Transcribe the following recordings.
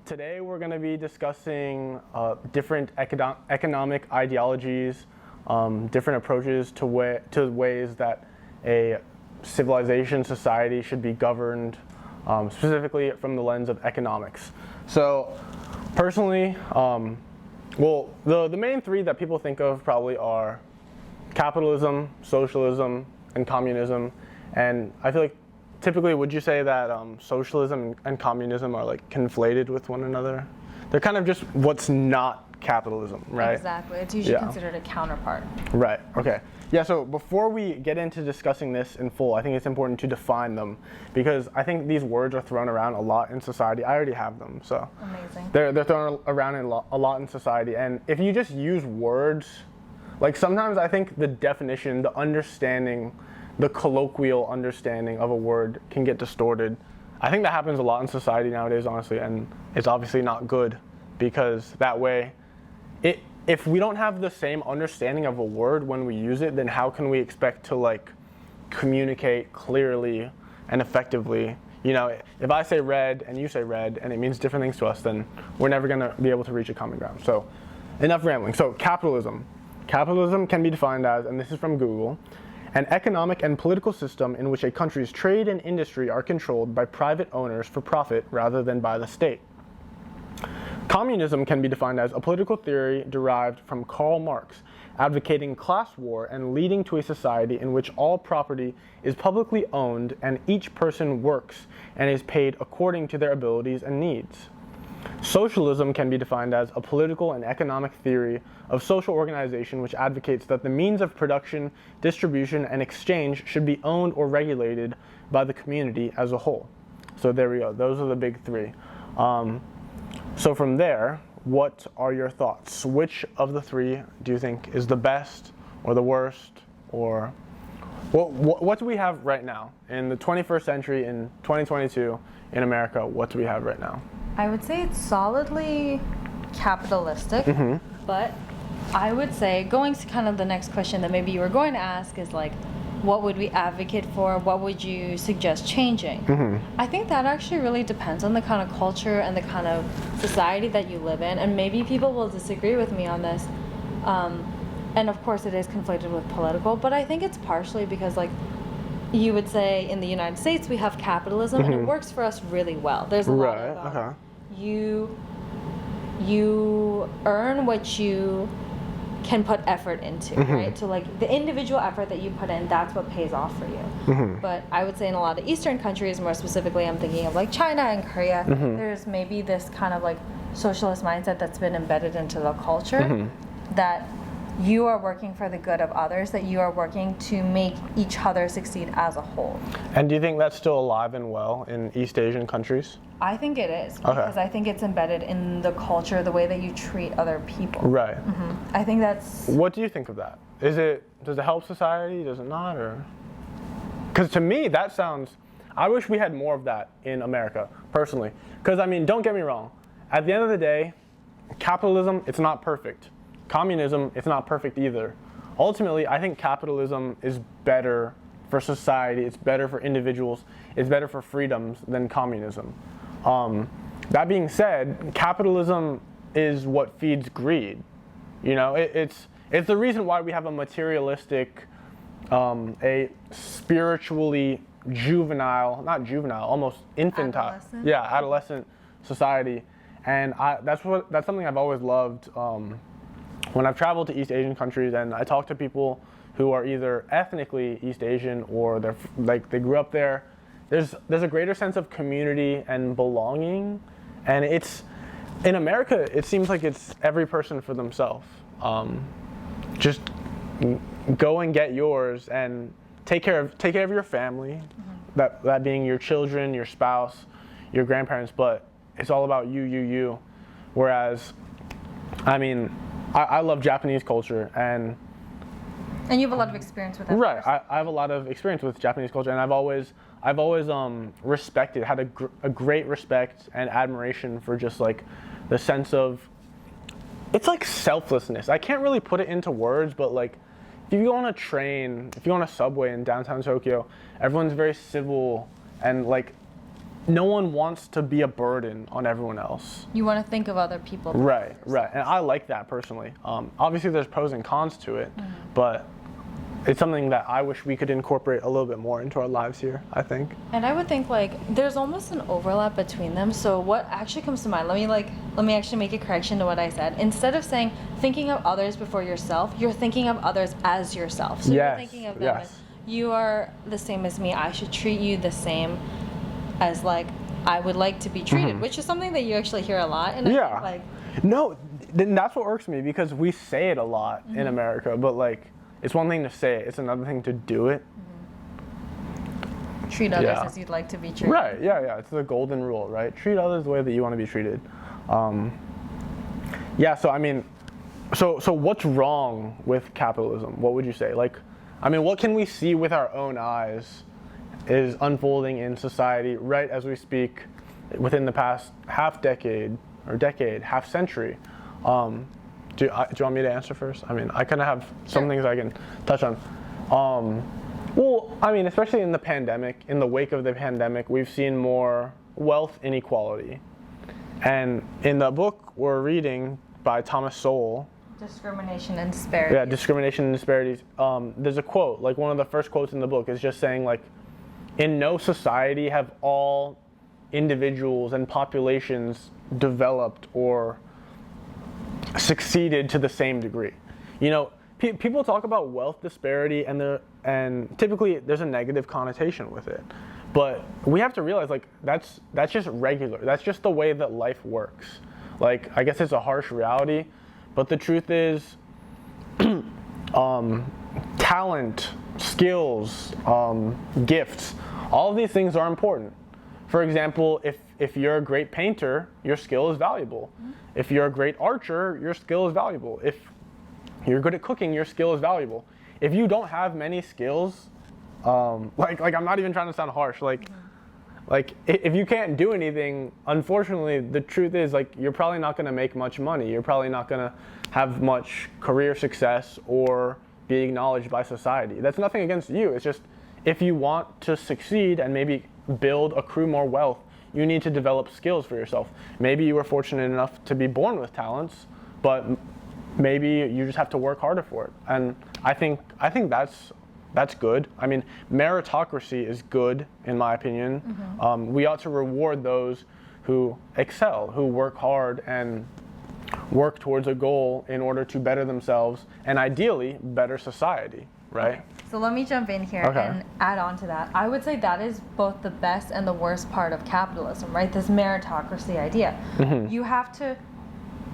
Today we're going to be discussing different economic ideologies, different approaches to ways that a civilization, society should be governed, specifically from the lens of economics. So personally, the main three that people think of probably are capitalism, socialism, and communism. And I feel like typically, would you say that socialism and communism are like conflated with one another? They're kind of just what's not capitalism, right? Exactly. It's usually considered a counterpart. Right. Okay. Yeah, so before we get into discussing this in full, I think it's important to define them because I think these words are thrown around a lot in society. I already have them, so. Amazing. They're thrown around a lot in society, and if you just use words, like sometimes I think the definition, the understanding, the colloquial understanding of a word can get distorted. I think that happens a lot in society nowadays, honestly, and it's obviously not good because that way, if we don't have the same understanding of a word when we use it, then how can we expect to like communicate clearly and effectively? You know, if I say red and you say red and it means different things to us, then we're never gonna be able to reach a common ground. So enough rambling. So capitalism. Capitalism can be defined as, and this is from Google, an economic and political system in which a country's trade and industry are controlled by private owners for profit rather than by the state. Communism can be defined as a political theory derived from Karl Marx, advocating class war and leading to a society in which all property is publicly owned and each person works and is paid according to their abilities and needs. Socialism can be defined as a political and economic theory of social organization which advocates that the means of production, distribution, and exchange should be owned or regulated by the community as a whole. So there we go. Those are the big three. So from there, what are your thoughts? Which of the three do you think is the best or the worst? Or what do we have right now in the 21st century, in 2022 in America? What do we have right now? I would say it's solidly capitalistic, but I would say, going to kind of the next question that maybe you were going to ask is like, what would we advocate for? What would you suggest changing? I think that actually really depends on the kind of culture and the kind of society that you live in, and maybe people will disagree with me on this. And of course it is conflated with political, but I think it's partially because like, you would say in the United States we have capitalism and it works for us really well. There's a lot of you earn what you can put effort into, right? So like the individual effort that you put in, that's what pays off for you. But I would say in a lot of Eastern countries, more specifically I'm thinking of like China and Korea, there's maybe this kind of like socialist mindset that's been embedded into the culture that you are working for the good of others, that you are working to make each other succeed as a whole. And do you think that's still alive and well in East Asian countries? I think it is, because I think it's embedded in the culture, the way that you treat other people. Right. I think that's... What do you think of that? Does it help society? Does it not? Or because to me, that sounds... I wish we had more of that in America, personally. Because, I mean, don't get me wrong. At the end of the day, capitalism, it's not perfect. Communism, it's not perfect either. Ultimately, I think capitalism is better for society, it's better for individuals, it's better for freedoms than communism. That being said, capitalism is what feeds greed. You know, it's the reason why we have a materialistic, a spiritually almost infantile, adolescent society. And that's something I've always loved. When I've traveled to East Asian countries and I talk to people who are either ethnically East Asian or they grew up there, there's a greater sense of community and belonging, and it's in America it seems like it's every person for themselves. Just go and get yours and take care of your family, that being your children, your spouse, your grandparents, but it's all about you. Whereas, I mean, I love Japanese culture, and you have a lot of experience with that. Right, I have a lot of experience with Japanese culture, and I've always respected, had a great respect and admiration for just like the sense of, it's like selflessness. I can't really put it into words, but like if you go on a train, if you go on a subway in downtown Tokyo, everyone's very civil and like no one wants to be a burden on everyone else. You want to think of other people. Right, right. And I like that personally. Obviously, there's pros and cons to it, but it's something that I wish we could incorporate a little bit more into our lives here, I think. And I would think like there's almost an overlap between them. So what actually comes to mind, let me actually make a correction to what I said. Instead of saying thinking of others before yourself, you're thinking of others as yourself. So you're thinking of them as you are the same as me. I should treat you the same as like I would like to be treated, which is something that you actually hear a lot. And I think, like, no, that's what irks me, because we say it a lot in America, but like it's one thing to say it, it's another thing to do it. Treat others as you'd like to be treated. Right, yeah. It's the golden rule, right? Treat others the way that you want to be treated. So I mean, so what's wrong with capitalism? What would you say? Like, I mean, what can we see with our own eyes is unfolding in society right as we speak within the past half century? Do you want me to answer first? I mean, I kind of have some things I can touch on. Well, I mean, especially in the pandemic, in the wake of the pandemic, we've seen more wealth inequality. And in the book we're reading by Thomas Sowell, Discrimination and Disparities. Yeah, Discrimination and Disparities. There's a quote, like one of the first quotes in the book is just saying, like, in no society have all individuals and populations developed or succeeded to the same degree. You know, people talk about wealth disparity, and typically there's a negative connotation with it. But we have to realize, like, that's just regular. That's just the way that life works. Like, I guess it's a harsh reality, but the truth is, talent, skills, gifts, all of these things are important. For example, if you're a great painter, your skill is valuable. If you're a great archer, your skill is valuable. If you're good at cooking, your skill is valuable. If you don't have many skills, like I'm not even trying to sound harsh, like if you can't do anything, unfortunately, the truth is, like, you're probably not going to make much money. You're probably not going to have much career success or be acknowledged by society. That's nothing against you. It's just, if you want to succeed and maybe accrue more wealth, you need to develop skills for yourself. Maybe you were fortunate enough to be born with talents, but maybe you just have to work harder for it. And I think that's good. I mean, meritocracy is good, in my opinion. We ought to reward those who excel, who work hard and work towards a goal in order to better themselves and ideally better society, right? Okay. So let me jump in here and add on to that. I would say that is both the best and the worst part of capitalism, right? This meritocracy idea. You have to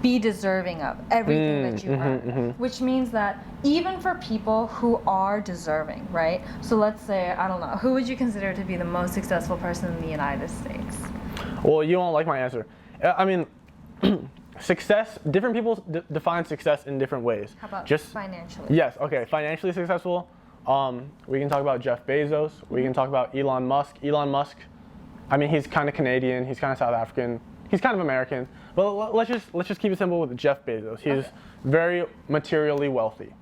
be deserving of everything that you earn, which means that even for people who are deserving, right? So let's say, I don't know, who would you consider to be the most successful person in the United States? Well, you won't like my answer. I mean, success, different people define success in different ways. How about just financially? Yes, okay, financially successful. We can talk about Jeff Bezos. We can talk about Elon Musk. Elon Musk, I mean, he's kind of Canadian. He's kind of South African. He's kind of American. But let's just keep it simple with Jeff Bezos. He's very materially wealthy.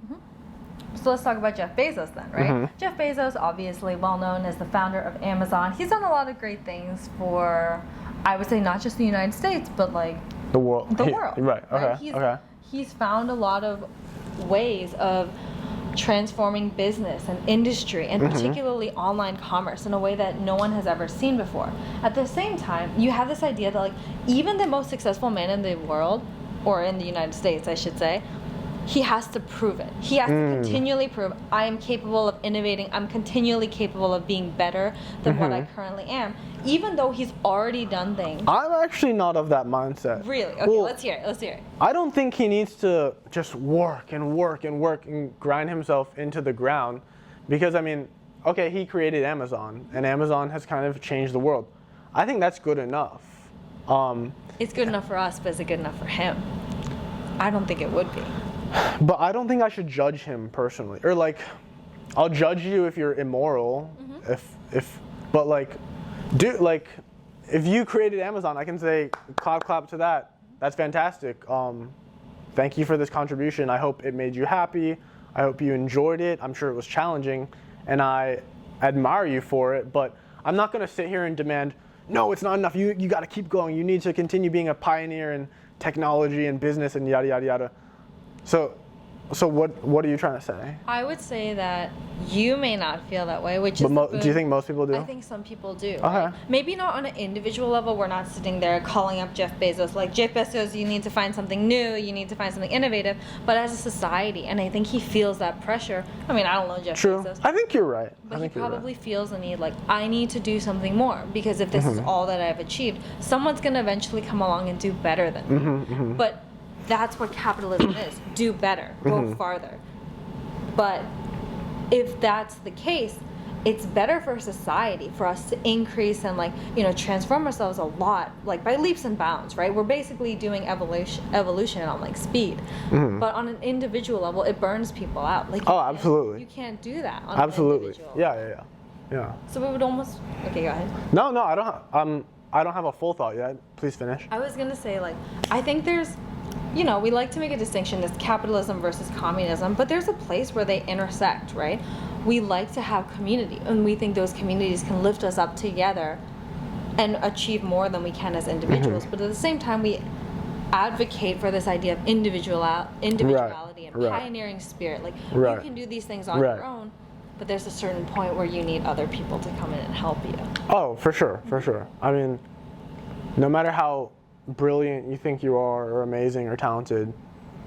So let's talk about Jeff Bezos then, right? Jeff Bezos, obviously well known as the founder of Amazon. He's done a lot of great things for, I would say, not just the United States, but like the world. Right. Okay. He's found a lot of ways of transforming business and industry, and particularly online commerce, in a way that no one has ever seen before. At the same time, you have this idea that, like, even the most successful man in the world, or in the United States, I should say, he has to prove it. He has to continually prove, I am capable of innovating. I'm continually capable of being better than what I currently am, even though he's already done things. I'm actually not of that mindset. Really? Okay, well, let's hear it. I don't think he needs to just work and grind himself into the ground, because, I mean, okay, he created Amazon, and Amazon has kind of changed the world. I think that's good enough. It's good enough for us, but is it good enough for him? I don't think it would be. But I don't think I should judge him personally. Or, like, I'll judge you if you're immoral. But like, dude, like, if you created Amazon, I can say, clap to that. That's fantastic. Thank you for this contribution. I hope it made you happy. I hope you enjoyed it. I'm sure it was challenging, and I admire you for it. But I'm not going to sit here and demand, no, it's not enough. You got to keep going. You need to continue being a pioneer in technology and business and yada yada yada. So what are you trying to say? I would say that you may not feel that way, which is. Do you think most people do? I think some people do. Okay. Right? Maybe not on an individual level. We're not sitting there calling up Jeff Bezos like, Jeff Bezos, you need to find something new. You need to find something innovative. But as a society, and I think he feels that pressure. I mean, I don't know Jeff True. Bezos. I think you're right. But he probably feels the need, like, I need to do something more, because if this is all that I've achieved, someone's going to eventually come along and do better than me. But that's what capitalism is. Do better. Go farther. But if that's the case, it's better for society for us to increase and, like, transform ourselves a lot, like by leaps and bounds, right? We're basically doing evolution on, like, speed. But on an individual level, it burns people out. Like, absolutely. You can't do that on absolutely. an individual Yeah. So it would almost. Okay, go ahead. No, I don't have a full thought yet. Please finish. I was gonna say, like, I think there's. We like to make a distinction as capitalism versus communism, but there's a place where they intersect, right? We like to have community, and we think those communities can lift us up together and achieve more than we can as individuals. But at the same time, we advocate for this idea of individuality and pioneering spirit. Like, you can do these things on your own, but there's a certain point where you need other people to come in and help you. Oh, for sure. I mean, no matter how brilliant you think you are, or amazing, or talented,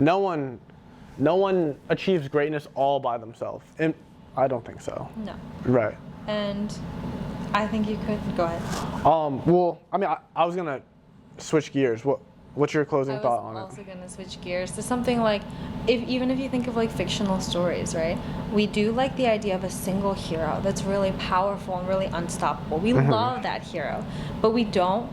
no one achieves greatness all by themselves, and I don't think so. No. Right. And I think you could go ahead. Well, I mean, I was gonna switch gears. What's your closing thought on it? I was also gonna switch gears to something like, even if you think of, like, fictional stories, right? We do like the idea of a single hero that's really powerful and really unstoppable. We love that hero, but we don't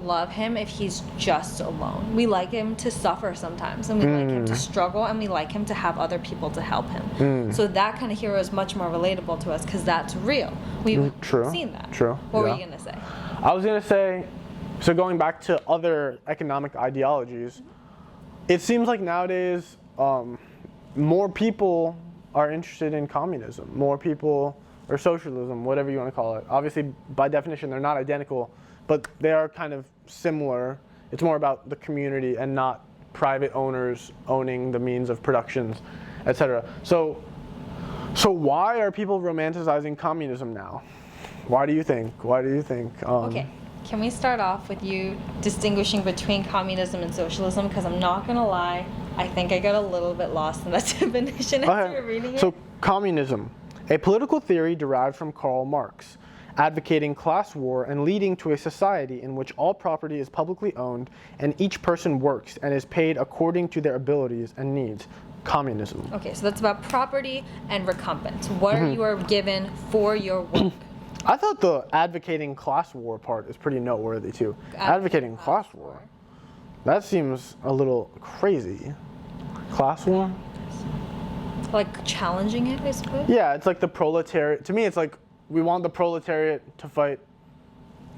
love him if he's just alone. We like him to suffer sometimes, and we like him to struggle, and we like him to have other people to help him. So that kind of hero is much more relatable to us because that's real. We've seen that. True. What were you going to say? I was going to say, so going back to other economic ideologies, it seems like nowadays more people are interested in communism, more people, or socialism, whatever you want to call it. Obviously, by definition, they're not identical, but they are kind of similar. It's more about the community and not private owners owning the means of productions, etc. So why are people romanticizing communism now? Why do you think? Okay, can we start off with you distinguishing between communism and socialism? Because I'm not going to lie, I think I got a little bit lost in that definition as you were reading it. So communism, a political theory derived from Karl Marx, advocating class war and leading to a society in which all property is publicly owned and each person works and is paid according to their abilities and needs. Communism. Okay, so that's about property and recompense. What are you are given for your work? I thought the advocating class war part is pretty noteworthy too. Advocating class war. That seems a little crazy. Class war? Like challenging it, I suppose? Yeah, it's like the proletariat. To me, it's like we want the proletariat to fight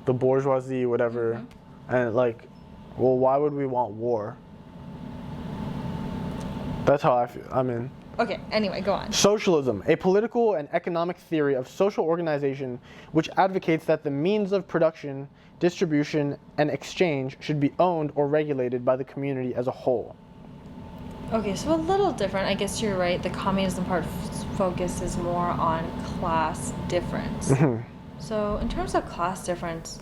the bourgeoisie, whatever. And like, well, why would we want war? That's how I feel. I mean. Okay, anyway, go on. Socialism, a political and economic theory of social organization which advocates that the means of production, distribution, and exchange should be owned or regulated by the community as a whole. Okay, so a little different. I guess you're right. The communism part focuses more on class difference. So in terms of class difference,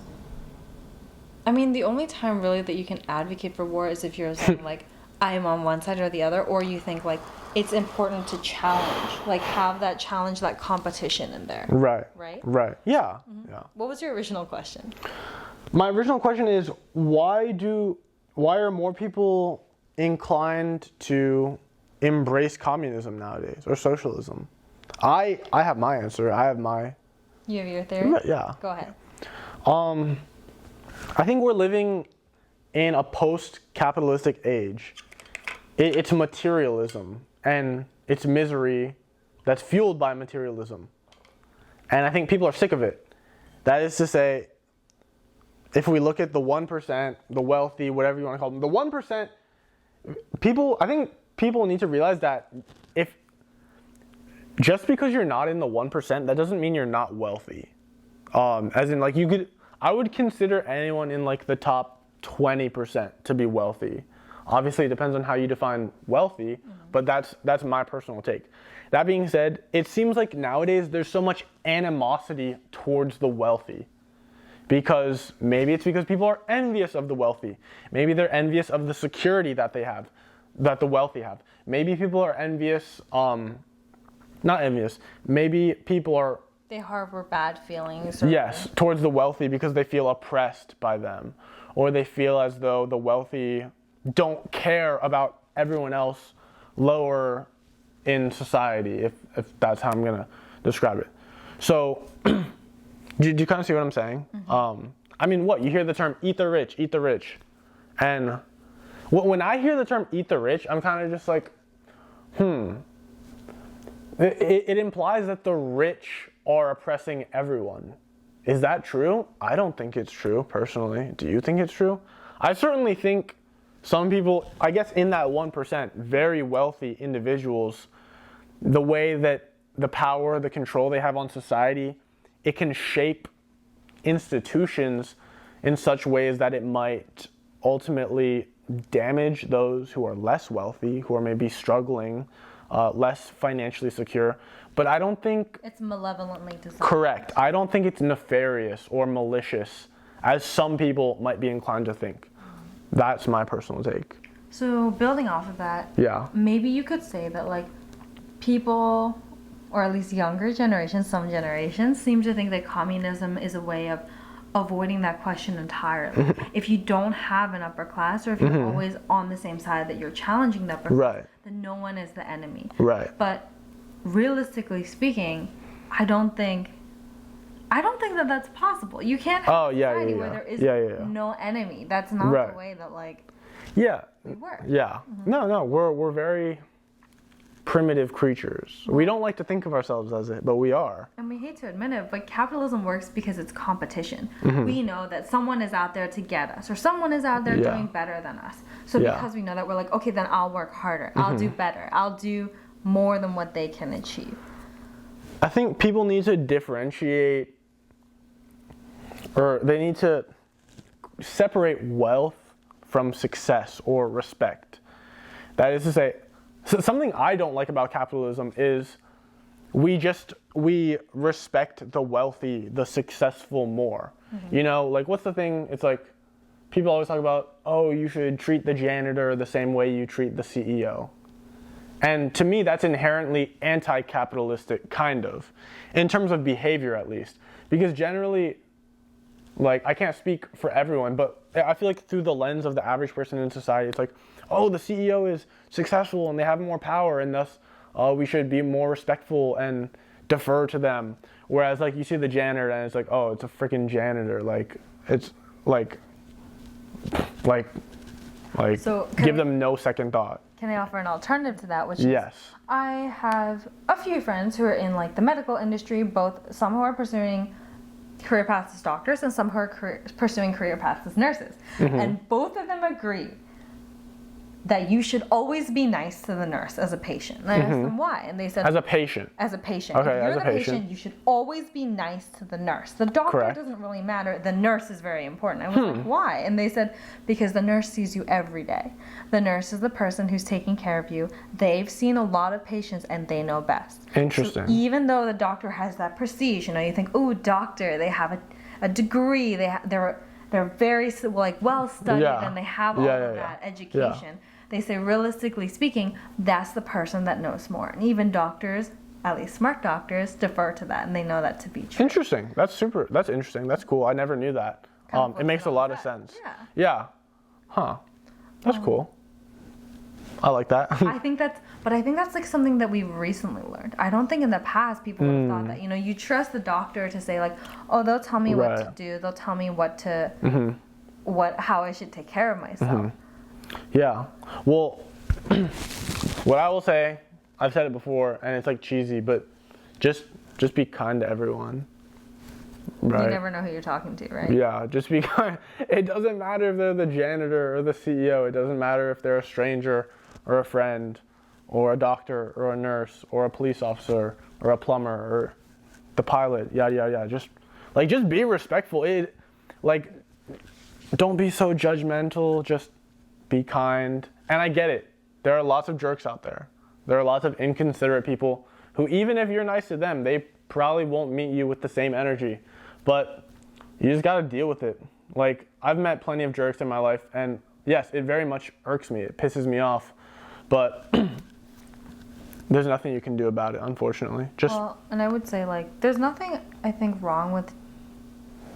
I mean, the only time really that you can advocate for war is if you're saying like, I'm on one side or the other, or you think like it's important to challenge, like have that challenge, that competition in there. Right. Yeah. Yeah. What was your original question? My original question is why are more people inclined to embrace communism nowadays or socialism? I have my answer. You have your theory? Yeah. Go ahead. I think we're living in a post-capitalistic age. It's materialism and it's misery that's fueled by materialism. And I think people are sick of it. That is to say, if we look at the 1%, the wealthy, whatever you want to call them, the 1%, I think people need to realize that if just because you're not in the 1%, that doesn't mean you're not wealthy. As in, like, I would consider anyone in like the top 20% to be wealthy. Obviously, it depends on how you define wealthy, but that's my personal take. That being said, it seems like nowadays there's so much animosity towards the wealthy. Because maybe it's because people are envious of the wealthy. Maybe they're envious of the security that they have, that the wealthy have. Maybe people are envious, not envious, maybe people are... They harbor bad feelings. Yes, towards the wealthy because they feel oppressed by them. Or they feel as though the wealthy don't care about everyone else lower in society, if that's how I'm going to describe it. So... Do you kind of see what I'm saying? I mean, you hear the term eat the rich, and when I hear the term eat the rich, I'm kind of just like, It implies that the rich are oppressing everyone. Is that true? I don't think it's true, personally. Do you think it's true? I certainly think some people, I guess in that 1%, very wealthy individuals, the way that the power, the control they have on society, it can shape institutions in such ways that it might ultimately damage those who are less wealthy, who are maybe struggling, less financially secure. But I don't think... It's malevolently designed. Correct. I don't think it's nefarious or malicious, as some people might be inclined to think. That's my personal take. So building off of that, yeah, maybe you could say that like people... or at least younger generations, some generations, seem to think that communism is a way of avoiding that question entirely. If you don't have an upper class, or if you're always on the same side that you're challenging the upper class, then no one is the enemy. Right. But realistically speaking, I don't think that that's possible. You can't have a society where there is no enemy. That's not the way that we work. Yeah. No, we're very primitive creatures. We don't like to think of ourselves as it, but we are. And we hate to admit it, but capitalism works because it's competition. We know that someone is out there to get us, or someone is out there doing better than us. So because we know that, we're like, okay, then I'll work harder. I'll do better. I'll do more than what they can achieve. I think people need to differentiate, or they need to separate wealth from success or respect. That is to say, so something I don't like about capitalism is we respect the wealthy, the successful more. You know, like what's the thing? It's like people always talk about, oh, you should treat the janitor the same way you treat the CEO. And to me, that's inherently anti-capitalistic, kind of, in terms of behavior at least. Because generally, like, I can't speak for everyone, but I feel like through the lens of the average person in society, it's like, oh, the CEO is successful and they have more power, and thus we should be more respectful and defer to them. Whereas, like, you see the janitor and it's like, oh, it's a freaking janitor. Like, it's like so give them no second thought. Can I offer an alternative to that? Which is, I have a few friends who are in like the medical industry, both some who are pursuing career paths as doctors and some who are pursuing career paths as nurses. And both of them agree that you should always be nice to the nurse as a patient. And I asked them why, and they said... As a patient? As a patient. Okay, if you're as a the patient, you should always be nice to the nurse. The doctor doesn't really matter. The nurse is very important. I was like, why? And they said, because the nurse sees you every day. The nurse is the person who's taking care of you. They've seen a lot of patients, and they know best. Interesting. So even though the doctor has that prestige, you know, you think, oh, doctor, they have a degree, they're very like well studied, and they have all of that education. They say, realistically speaking, that's the person that knows more. And even doctors, at least smart doctors, defer to that, and they know that to be true. Interesting. That's interesting. That's cool. I never knew that. It makes a lot of sense. Yeah. Huh. That's cool. I like that. I think that's like something that we've recently learned. I don't think in the past people would have thought that. You know, you trust the doctor to say like, oh, they'll tell me what to do. They'll tell me how I should take care of myself. Yeah. Well, what I will say, I've said it before, and it's like cheesy, but just be kind to everyone. Right? You never know who you're talking to, right? Yeah, just be kind. It doesn't matter if they're the janitor or the CEO. It doesn't matter if they're a stranger or a friend or a doctor or a nurse or a police officer or a plumber or the pilot. Yeah. Just be respectful. like, don't be so judgmental, just be kind. And I get it. There are lots of jerks out there. There are lots of inconsiderate people who, even if you're nice to them, they probably won't meet you with the same energy. But you just gotta deal with it. Like, I've met plenty of jerks in my life, and yes, it very much irks me. It pisses me off. But there's nothing you can do about it, unfortunately. Just Well, and I would say, like, there's nothing, I think, wrong with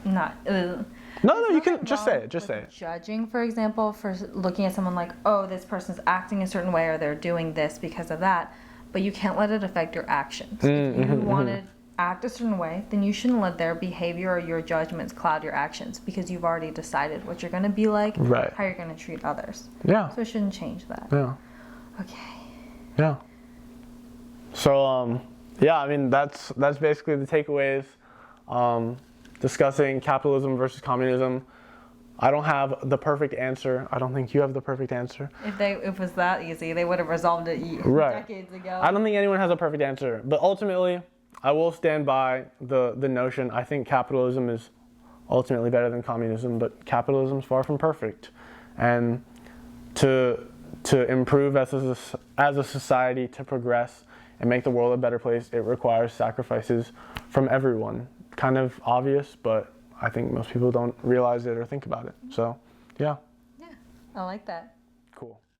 not... no, you can just say it. Just say it. Judging, for example, for looking at someone like, oh, this person's acting a certain way or they're doing this because of that, but you can't let it affect your actions. If you want to act a certain way, then you shouldn't let their behavior or your judgments cloud your actions because you've already decided what you're going to be like, Right. how you're going to treat others. Yeah. So it shouldn't change that. Yeah. Okay. Yeah. So, yeah, I mean, that's basically the takeaways. Discussing capitalism versus communism. I don't have the perfect answer. I don't think you have the perfect answer. If it was that easy, they would have resolved it decades ago. I don't think anyone has a perfect answer. But ultimately, I will stand by the notion. I think capitalism is ultimately better than communism, but capitalism is far from perfect. And to improve as a society, to progress and make the world a better place, it requires sacrifices from everyone. Kind of obvious, but I think most people don't realize it or think about it. So, yeah. Yeah, I like that.